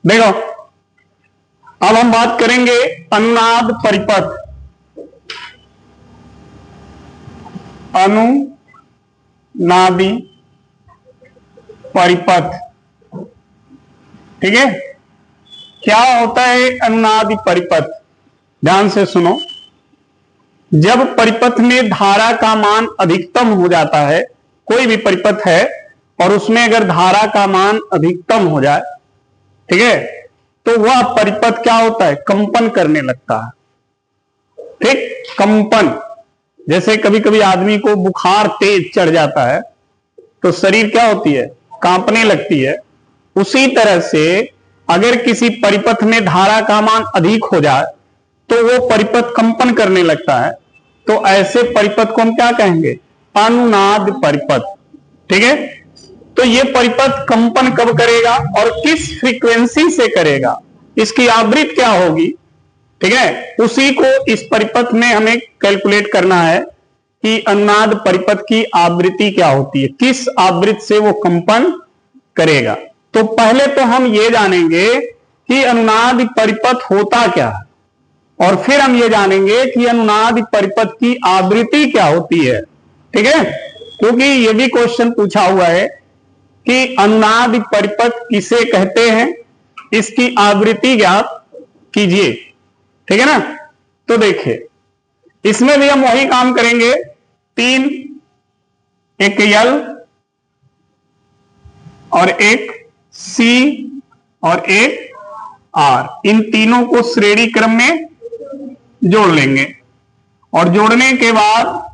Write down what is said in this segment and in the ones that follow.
देखो, अब हम बात करेंगे अनुनाद परिपथ। अनुनादी परिपथ, ठीक है। क्या होता है अनुनादी परिपथ? ध्यान से सुनो। जब परिपथ में धारा का मान अधिकतम हो जाता है, कोई भी परिपथ है और उसमें अगर धारा का मान अधिकतम हो जाए, ठीक है, तो वह परिपथ क्या होता है? कंपन करने लगता है। ठीक, कंपन। जैसे कभी कभी आदमी को बुखार तेज चढ़ जाता है तो शरीर क्या होती है? कांपने लगती है। उसी तरह से अगर किसी परिपथ में धारा का मान अधिक हो जाए तो वो परिपथ कंपन करने लगता है। तो ऐसे परिपथ को हम क्या कहेंगे? अनुनाद परिपथ। ठीक है। तो ये परिपथ कंपन कब करेगा और किस फ्रीक्वेंसी से करेगा, इसकी आवृत्ति क्या होगी, ठीक है, उसी को इस परिपथ में हमें कैलकुलेट करना है कि अनुनाद परिपथ की आवृत्ति क्या होती है, किस आवृत्ति से वो कंपन करेगा। तो पहले तो हम ये जानेंगे कि अनुनाद परिपथ होता क्या है, और फिर हम ये जानेंगे कि अनुनाद परिपथ की आवृत्ति क्या होती है। ठीक है, क्योंकि ये भी क्वेश्चन पूछा हुआ है कि अनुनाद परिपथ किसे कहते हैं, इसकी आवृत्ति ज्ञात कीजिए। ठीक है ना। तो देखिए, इसमें भी हम वही काम करेंगे। तीन, एक यल और एक सी और एक आर, इन तीनों को श्रेणी क्रम में जोड़ लेंगे और जोड़ने के बाद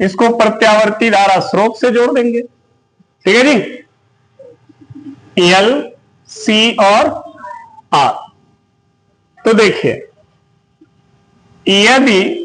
इसको प्रत्यावर्ती धारा स्रोत से जोड़ देंगे। ठीक है जी, एल, सी और आर। तो देखिए, यदि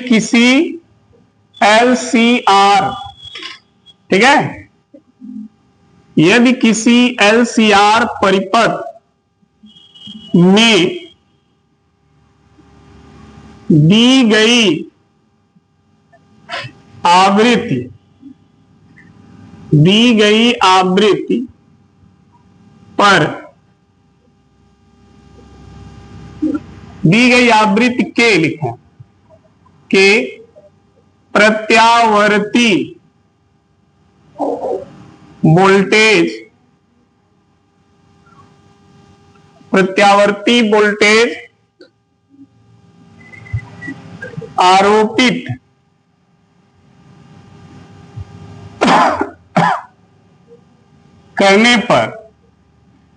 किसी LCR, ठीक है, यदि किसी LCR परिपथ में दी गई आवृत्ति पर दी गई आवृत्ति के लिखें के प्रत्यावर्ती वोल्टेज आरोपित करने पर,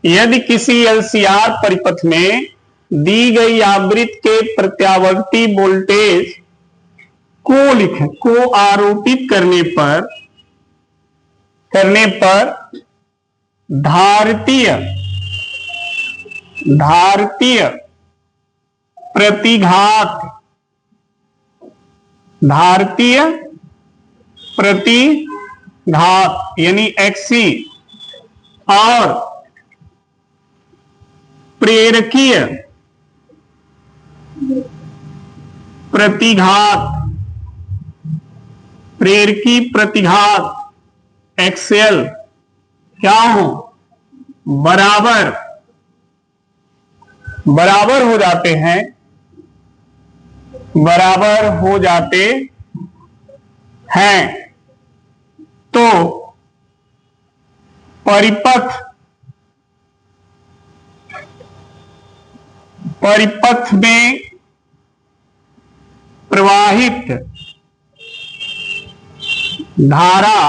यदि किसी LCR परिपथ में दी गई आवृत्ति के प्रत्यावर्ती वोल्टेज को लिखें, को आरोपित करने पर धारितीय प्रतिघात यानी XC और प्रेरकीय प्रतिघात XL क्या हो? बराबर हो जाते हैं। तो परिपथ में प्रवाहित धारा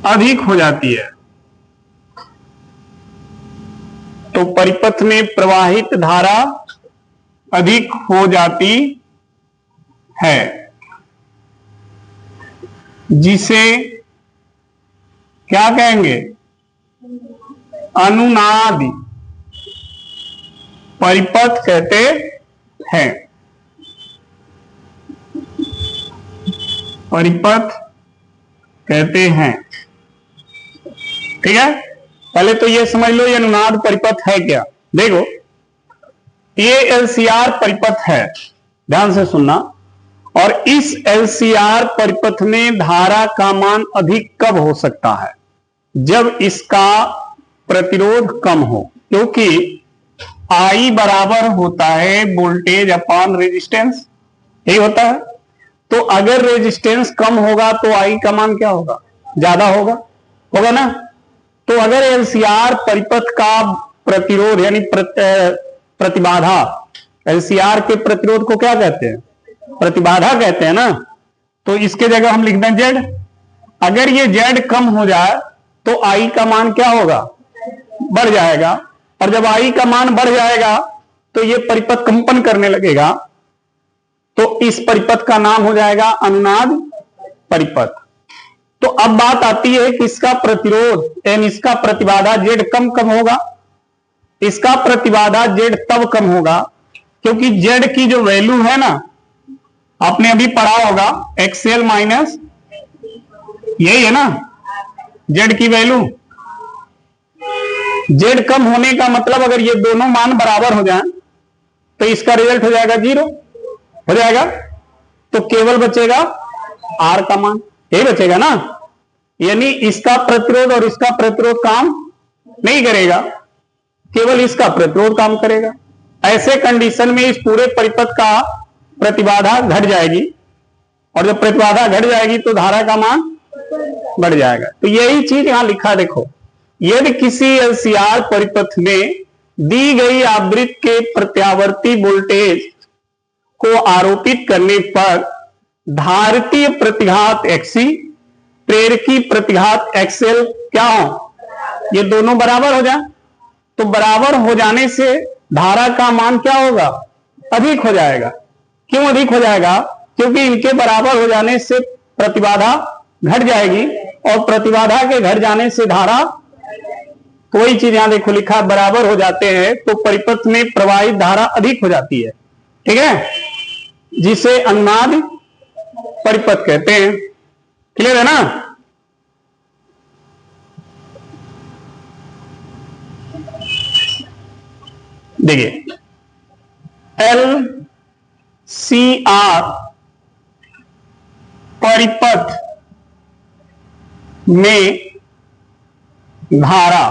अधिक हो जाती है। तो परिपथ में प्रवाहित धारा अधिक हो जाती है, जिसे क्या कहेंगे? अनुनादी परिपथ कहते हैं। ठीक है, पहले तो ये समझ लो ये अनुनाद परिपथ है क्या। देखो, ये LCR परिपथ है, ध्यान से सुनना। और इस एलसीआर परिपथ में धारा का मान अधिक कब हो सकता है? जब इसका प्रतिरोध कम हो, क्योंकि I बराबर होता है वोल्टेज अपॉन रेजिस्टेंस, यही होता है। तो अगर रेजिस्टेंस कम होगा तो I का मान क्या होगा? ज्यादा होगा ना। तो अगर एलसीआर परिपथ का प्रतिरोध यानी प्रतिबाधा, एलसीआर के प्रतिरोध को क्या कहते हैं? प्रतिबाधा कहते हैं ना। तो इसके जगह हम लिख दें Z। अगर ये Z कम हो जाए तो I का मान क्या होगा? बढ़ जाएगा। और जब I का मान बढ़ जाएगा तो ये परिपथ कंपन करने लगेगा, तो इस परिपथ का नाम हो जाएगा अनुनाद परिपथ। तो अब बात आती है कि इसका प्रतिरोध यानी इसका प्रतिबाधा Z कम होगा। इसका प्रतिबाधा Z तब कम होगा क्योंकि Z की जो वैल्यू है ना, आपने अभी पढ़ा होगा XL माइनस, यही है ना Z की वैल्यू। Z कम होने का मतलब अगर ये दोनों मान बराबर हो जाएं तो इसका रिजल्ट हो जाएगा 0 हो जाएगा। तो केवल बचेगा R का मान, यही बचेगा ना। यानी इसका प्रतिरोध और इसका प्रतिरोध काम नहीं करेगा, केवल इसका प्रतिरोध काम करेगा। ऐसे कंडीशन में इस पूरे परिपथ का प्रतिबाधा घट जाएगी, और जब प्रतिबाधा घट जाएगी तो धारा का मान बढ़ जाएगा। तो यही चीज यहां लिखा, देखो, यदि किसी एलसीआर परिपथ में दी गई आवृत्ति के प्रत्यावर्ती वोल्टेज को आरोपित करने पर धारितीय प्रतिघात XC, प्रेरकी प्रतिघात XL क्या हो? ये दोनों बराबर हो जाए, तो बराबर हो जाने से धारा का मान क्या होगा? अधिक हो जाएगा। क्यों अधिक हो जाएगा? क्योंकि इनके बराबर हो जाने से प्रतिबाधा घट जाएगी, और प्रतिबाधा के घट जाने से धारा, कोई चीज यहां देखो लिखा बराबर हो जाते हैं तो परिपथ में प्रवाहित धारा अधिक हो जाती है, ठीक है, जिसे अनुनाद परिपथ कहते हैं। क्लियर है ना? देखिए LCR परिपथ में धारा,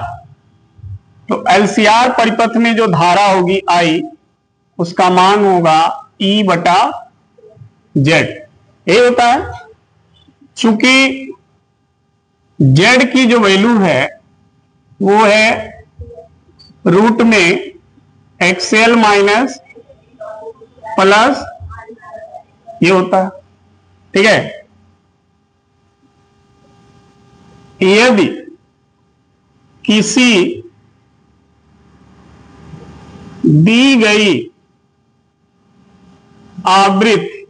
तो LCR परिपथ में जो धारा होगी I, उसका मान होगा E/Z, ये होता है। चूंकि Z की जो वैल्यू है वो है रूट में XL माइनस प्लस ये होता है, ठीक है। यदि किसी दी गई आवृत्ति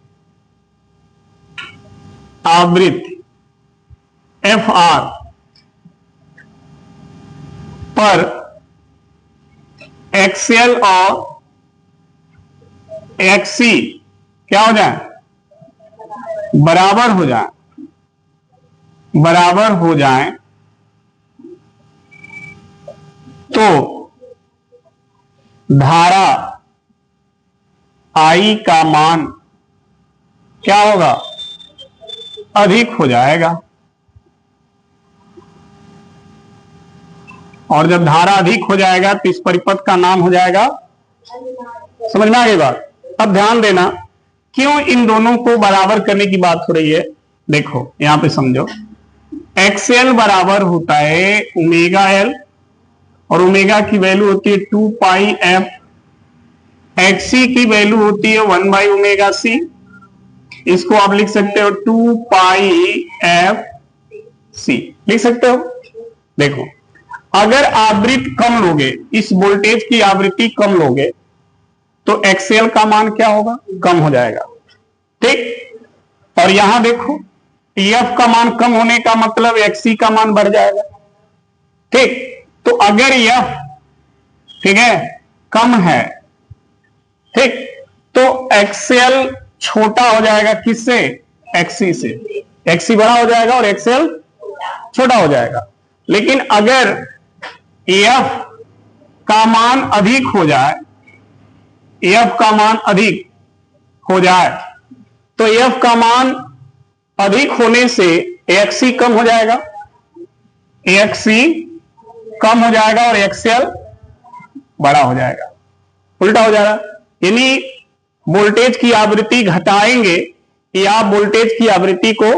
FR पर XL और XC क्या हो जाए? बराबर हो जाए, तो धारा I का मान क्या होगा? अधिक हो जाएगा। और जब धारा अधिक हो जाएगा तो इस परिपथ का नाम हो जाएगा, समझ में आ गई बात? अब ध्यान देना, क्यों इन दोनों को बराबर करने की बात हो रही है। देखो यहां पे समझो, XL बराबर होता है ओमेगा L, और ओमेगा की वैल्यू होती है 2 पाई f, XC की वैल्यू होती है 1 बाई ओमेगा C। इसको आप लिख सकते हो 2 पाई f C, लिख सकते हो। देखो अगर आवृत्ति कम लोगे, इस वोल्टेज की आवृत्ति कम लोगे, तो XL का मान क्या होगा? कम हो जाएगा, ठीक। और यहां देखो EF का मान कम होने का मतलब XC का मान बढ़ जाएगा, ठीक। तो अगर EF, ठीक है, कम है, ठीक, तो XL छोटा हो जाएगा किससे? XC से। XC बड़ा हो जाएगा और XL छोटा हो जाएगा। लेकिन अगर EF का मान अधिक हो जाए, EF का मान अधिक हो जाए, तो एफ का मान अधिक होने से एक्सी कम हो जाएगा, एक्सी कम हो जाएगा और एक्सएल बड़ा हो जाएगा, उल्टा हो जाएगा। यानी वोल्टेज की आवृत्ति घटाएंगे या वोल्टेज की आवृत्ति को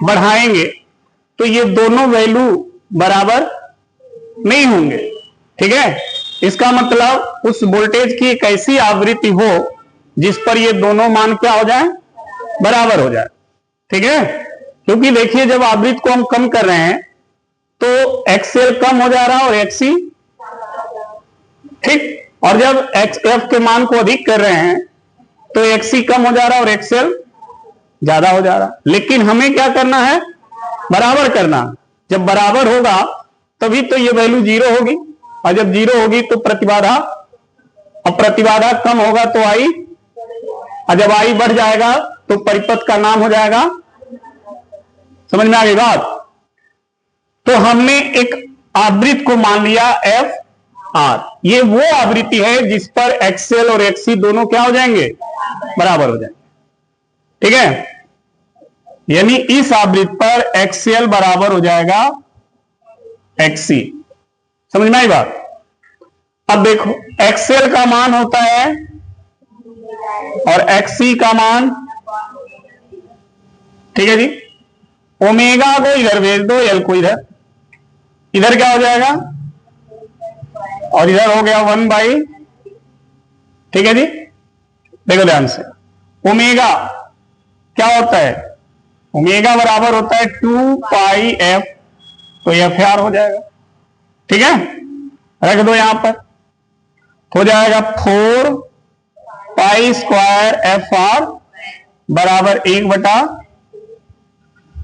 बढ़ाएंगे तो ये दोनों वैल्यू बराबर नहीं होंगे। ठीक है, इसका मतलब उस वोल्टेज की एक ऐसी आवृत्ति हो जिस पर ये दोनों मान क्या हो जाए, बराबर हो जाए। ठीक है, क्योंकि देखिए जब आवृत्ति को हम कम कर रहे हैं तो एक्सएल कम हो जा रहा है और एक्सी, ठीक, और जब एक्सएफ के मान को अधिक कर रहे हैं तो एक्सी कम हो जा रहा है और एक्सएल ज्यादा हो जा रहा है। लेकिन हमें क्या करना है, बराबर करना। जब बराबर होगा तभी तो ये वैल्यू जीरो होगी, और जब जीरो होगी तो प्रतिबाधा, और प्रतिबाधा कम होगा तो आई, और जब आई बढ़ जाएगा तो परिपथ का नाम हो जाएगा। समझ में आ गई बात? तो हमने एक आवृत्ति को मान लिया एफ आर, ये वो आवृत्ति है जिस पर एक्सएल और एक्सी दोनों क्या हो जाएंगे, बराबर हो जाएंगे। ठीक है, यानी इस आवृत्ति पर एक्सएल बराबर हो जाएगा एक्सी। समझ में आई बात? अब देखो एक्सएल का मान होता है और एक्सी का मान, ठीक है जी, ओमेगा को इधर भेज दो, एल को इधर, इधर क्या हो जाएगा और इधर हो गया 1/, ठीक है जी। देखो ध्यान से, ओमेगा क्या होता है, ओमेगा बराबर होता है 2πf, तो एफ आर हो जाएगा। ठीक है, रख दो यहां पर, हो जाएगा 4π² एफ आर बराबर 1/,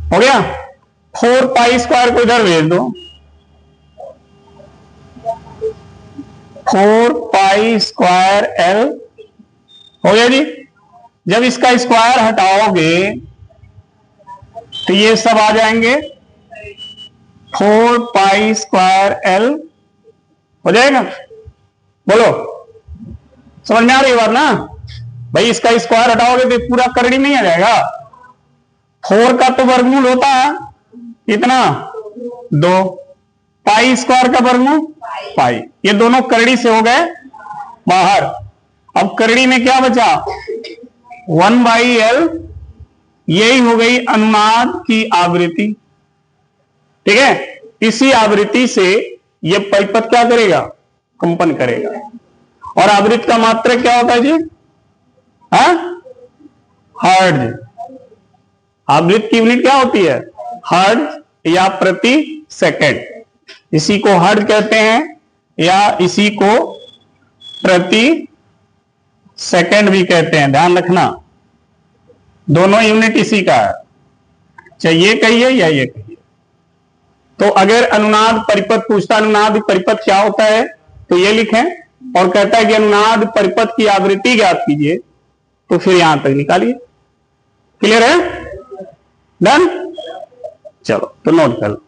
हो गया। 4π² को इधर भेज दो, 4π² एल हो गया जी। जब इसका स्क्वायर हटाओगे तो ये सब आ जाएंगे, 4π² एल हो जाएगा। बोलो, समझ में आ रही बात ना भाई? इसका स्क्वायर हटाओगे तो पूरा करड़ी नहीं आ जाएगा। 4 का तो वर्गमूल होता है कितना, 2, π² का वर्गमूल पाई, ये दोनों करड़ी से हो गए बाहर। अब करड़ी में क्या बचा, 1/l, यही हो गई अनुनाद की आवृत्ति। ठीक है, इसी आवृत्ति से ये परिपथ क्या करेगा, कंपन करेगा। और आवृत्ति का मात्रक क्या होता है जी, हर्ट्ज। आवृत्ति की यूनिट क्या होती है, हर्ट्ज या प्रति सेकंड। इसी को हर्ट्ज कहते हैं या इसी को प्रति सेकंड भी कहते हैं, ध्यान रखना। दोनों यूनिट इसी का है, चाहे ये कहिए या ये कहिए। तो अगर अनुनाद परिपथ पूछता, अनुनाद परिपथ क्या होता है, तो ये लिखें, और कहता है कि अनुनाद परिपथ की आवृत्ति ज्ञात कीजिए, तो फिर यहां तक निकालिए। क्लियर है? डन? चलो तो नोट कर लो।